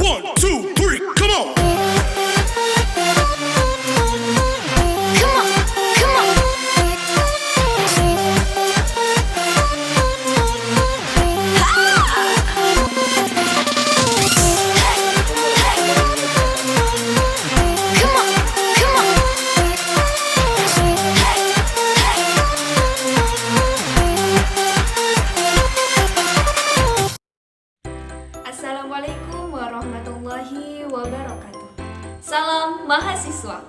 1, 2, 3, come on. Come on, come on. Come on, come on. Assalamualaikum warahmatullahi wabarakatuh. Salam mahasiswa.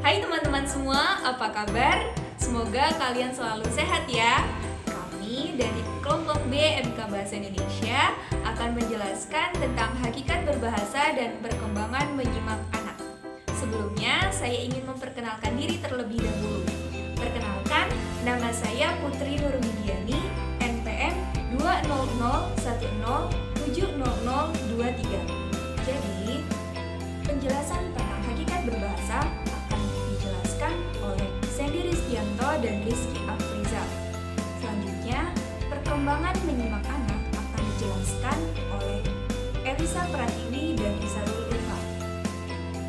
Hai teman-teman semua, apa kabar? Semoga kalian selalu sehat ya. Kami dari kelompok B MK Bahasa Indonesia akan menjelaskan tentang hakikat berbahasa dan perkembangan menyimak anak. Sebelumnya, saya ingin memperkenalkan diri terlebih dahulu. Perkenalkan, nama saya Putri Nurmidiani, NPM 200107023. Jadi, penjelasan tentang hakikat berbahasa akan dijelaskan oleh Sandy Rizdianto dan Rizky Afrizal. Selanjutnya, perkembangan menyimak anak akan dijelaskan oleh Elisa Pratiwi dan Isarul Ulfa.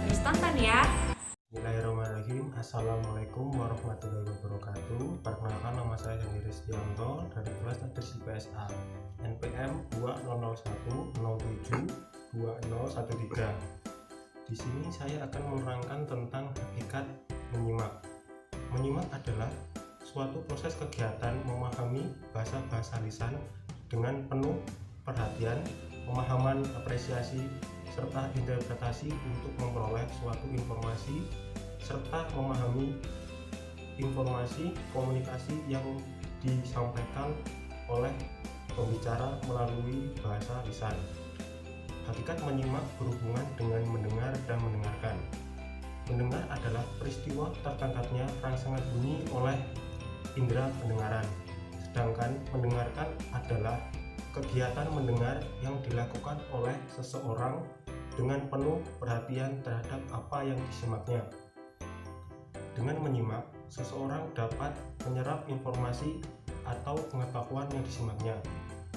Terus tonton ya! Bismillahirrahmanirrahim. Assalamualaikum warahmatullahi wabarakatuh. Perkenalkan, nama saya Sandy Rizdianto dari kelas statis IPSA NPM 2001072013. Di sini saya akan menerangkan tentang hakikat menyimak. Menyimak adalah suatu proses kegiatan memahami bahasa lisan dengan penuh perhatian, pemahaman, apresiasi, serta interpretasi untuk memperoleh suatu informasi serta memahami informasi komunikasi yang disampaikan oleh pembicara melalui bahasa lisan. Hakikat menyimak berhubungan dengan mendengar dan mendengarkan. Mendengar adalah peristiwa tertangkapnya rangsangan bunyi oleh indera pendengaran, sedangkan mendengarkan adalah kegiatan mendengar yang dilakukan oleh seseorang dengan penuh perhatian terhadap apa yang disimaknya. Dengan menyimak, seseorang dapat menyerap informasi atau pengetahuan yang disimaknya.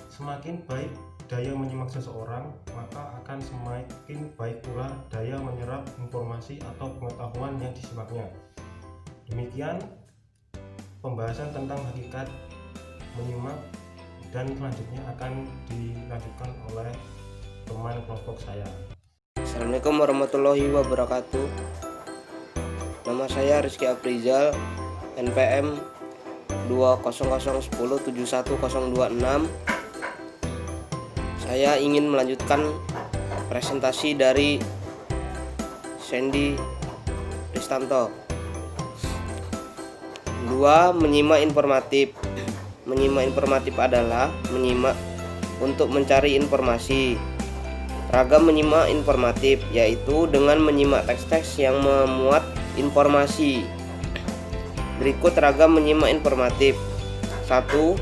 Semakin baik daya menyimak seseorang, maka akan semakin baik pula daya menyerap informasi atau pengetahuan yang disimaknya. Demikian pembahasan tentang hakikat menyimak, dan selanjutnya akan dilanjutkan oleh teman kelompok saya. Assalamualaikum warahmatullahi wabarakatuh. Nama saya Rizky Afrizal, NPM 20010710026. Saya ingin melanjutkan presentasi dari Sandy Rizdianto. 2. Menyimak informatif. Menyimak informatif adalah menyimak untuk mencari informasi. Ragam menyimak informatif yaitu dengan menyimak teks-teks yang memuat informasi. Berikut ragam menyimak informatif. 1.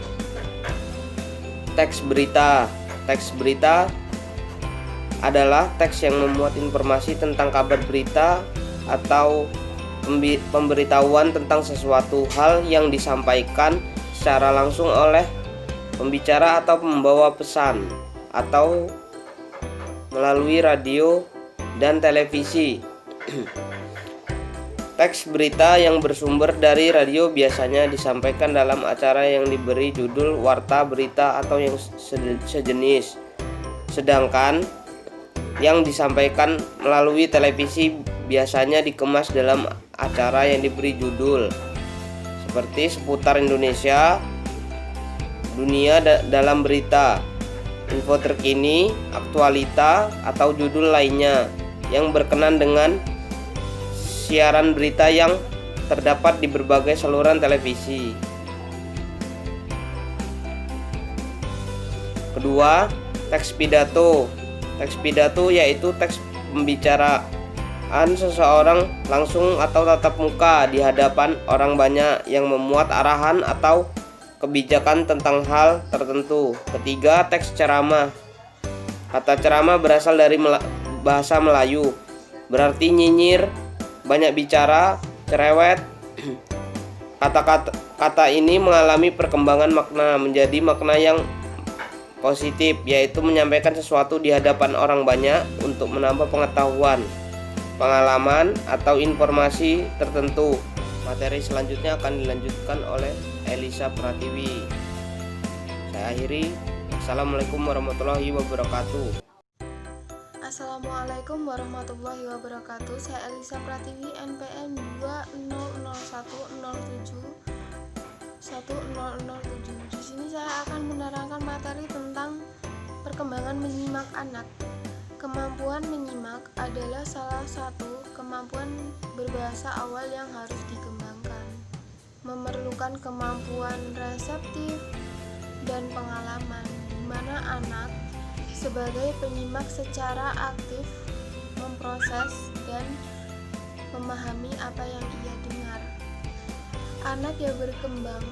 Teks berita. Teks berita adalah teks yang memuat informasi tentang kabar berita atau pemberitahuan tentang sesuatu hal yang disampaikan secara langsung oleh pembicara atau pembawa pesan, atau melalui radio dan televisi. Teks berita yang bersumber dari radio biasanya disampaikan dalam acara yang diberi judul warta berita atau yang sejenis. Sedangkan yang disampaikan melalui televisi biasanya dikemas dalam acara yang diberi judul seperti seputar Indonesia, dunia dalam berita, info terkini, aktualita, atau judul lainnya yang berkenan dengan siaran berita yang terdapat di berbagai saluran televisi. Kedua, teks pidato. Teks pidato yaitu teks pembicaraan seseorang langsung atau tatap muka di hadapan orang banyak yang memuat arahan atau kebijakan tentang hal tertentu. Ketiga, teks ceramah. Kata ceramah berasal dari bahasa Melayu, berarti nyinyir, banyak bicara, cerewet. Kata-kata ini mengalami perkembangan makna menjadi makna yang positif, yaitu menyampaikan sesuatu di hadapan orang banyak untuk menambah pengetahuan, pengalaman, atau informasi tertentu. Materi selanjutnya akan dilanjutkan oleh Elisa Pratiwi. Saya akhiri. Assalamualaikum warahmatullahi wabarakatuh. Assalamualaikum warahmatullahi wabarakatuh. Saya Elisa Pratiwi, NPM 2001071007. Di sini saya akan menerangkan materi tentang perkembangan menyimak anak. Kemampuan menyimak adalah salah satu kemampuan berbahasa awal yang harus dikembangkan. Memerlukan kemampuan reseptif dan pengalaman, di mana anak sebagai penyimak secara aktif memproses dan memahami apa yang ia dengar. Anak yang berkembang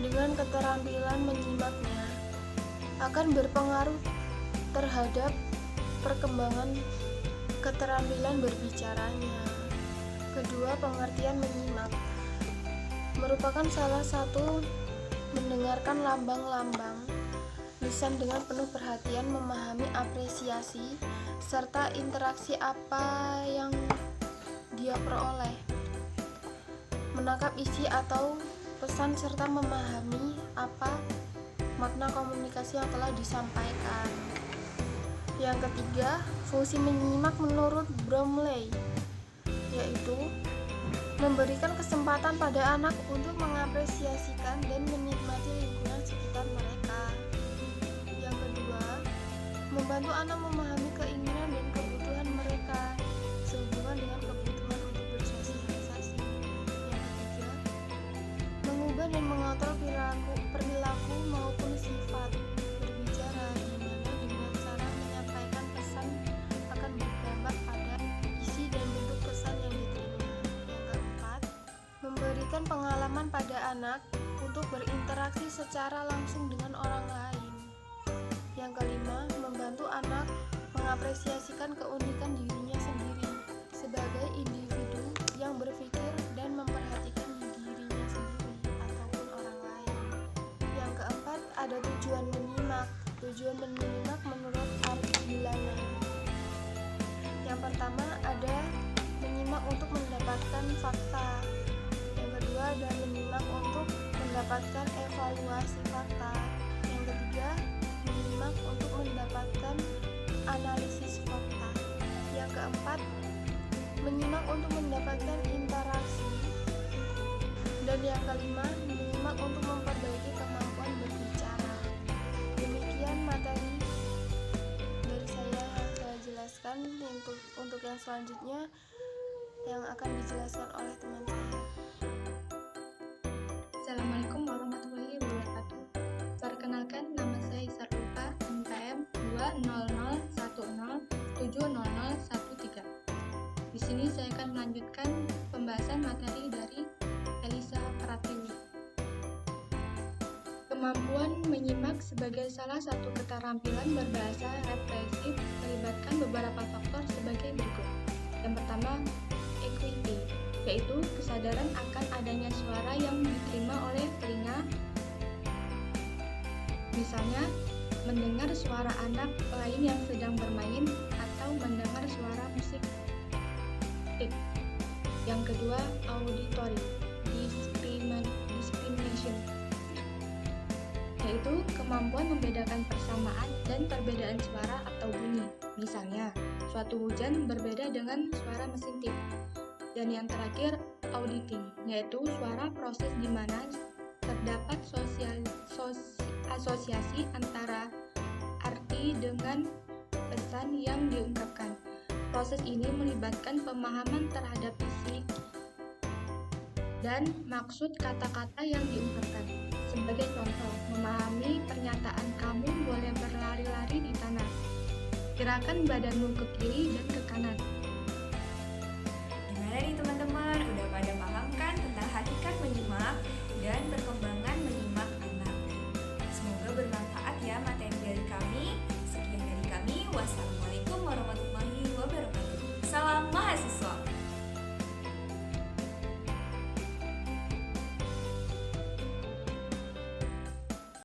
dengan keterampilan menyimaknya akan berpengaruh terhadap perkembangan keterampilan berbicaranya. Kedua, pengertian menyimak merupakan salah satu mendengarkan lambang-lambang lisan dengan penuh perhatian, memahami apresiasi serta interaksi apa yang dia peroleh, menangkap isi atau pesan serta memahami apa makna komunikasi yang telah disampaikan. Yang ketiga, fungsi menyimak menurut Bromley yaitu memberikan kesempatan pada anak untuk mengapresiasikan dan menikmati lingkungan sekitar mereka. Yang kedua, membantu anak memahami keinginan dan kebutuhan mereka sehubungan dengan kebutuhan untuk bersosialisasi. Yang ketiga, mengubah dan mengontrol perilaku maupun sifat berbicara, di mana dengan cara menyampaikan pesan akan berdampak pada isi dan bentuk pesan yang diterima. Yang keempat, memberikan pengalaman pada anak untuk berinteraksi secara langsung dengan orang lain. Yang kelima, membantu anak mengapresiasikan keunikan dirinya sendiri sebagai individu yang berpikir dan memperhatikan dirinya sendiri ataupun orang lain. Yang keempat, ada tujuan menyimak. Tujuan menyimak menurut Argilana. Yang pertama, ada menyimak untuk mendapatkan fakta. Yang kedua, ada menyimak untuk mendapatkan evaluasi fakta. Yang ketiga, menyimak untuk mendapatkan analisis fakta. Yang keempat, menyimak untuk mendapatkan interaksi. Dan yang kelima, menyimak untuk memperbaiki kemampuan berbicara. Demikian materi dari saya yang saya jelaskan. Untuk yang selanjutnya yang akan dijelaskan oleh teman saya. Assalamualaikum warahmatullahi wabarakatuh. Perkenalkan, nama saya Isar Ulfa, NPM 20010700013. Di sini saya akan melanjutkan pembahasan materi dari Elisa Pratiwi. Kemampuan menyimak sebagai salah satu keterampilan berbahasa represif melibatkan beberapa faktor sebagai berikut. Yang pertama, equity, yaitu kesadaran akan adanya suara yang diterima oleh telinga. Misalnya, mendengar suara anak lain yang sedang bermain atau mendengar suara musik. Yang kedua, auditory discrimination, yaitu kemampuan membedakan persamaan dan perbedaan suara atau bunyi. Misalnya, suatu hujan berbeda dengan suara mesin tip. Dan yang terakhir, auditing, yaitu suara proses di mana terdapat asosiasi antara arti dengan pesan yang diungkapkan. Proses ini melibatkan pemahaman terhadap isi dan maksud kata-kata yang diungkapkan. Sebagai contoh, memahami pernyataan "kamu boleh berlari-lari di tanah". Gerakan badanmu ke kiri dan ke kanan.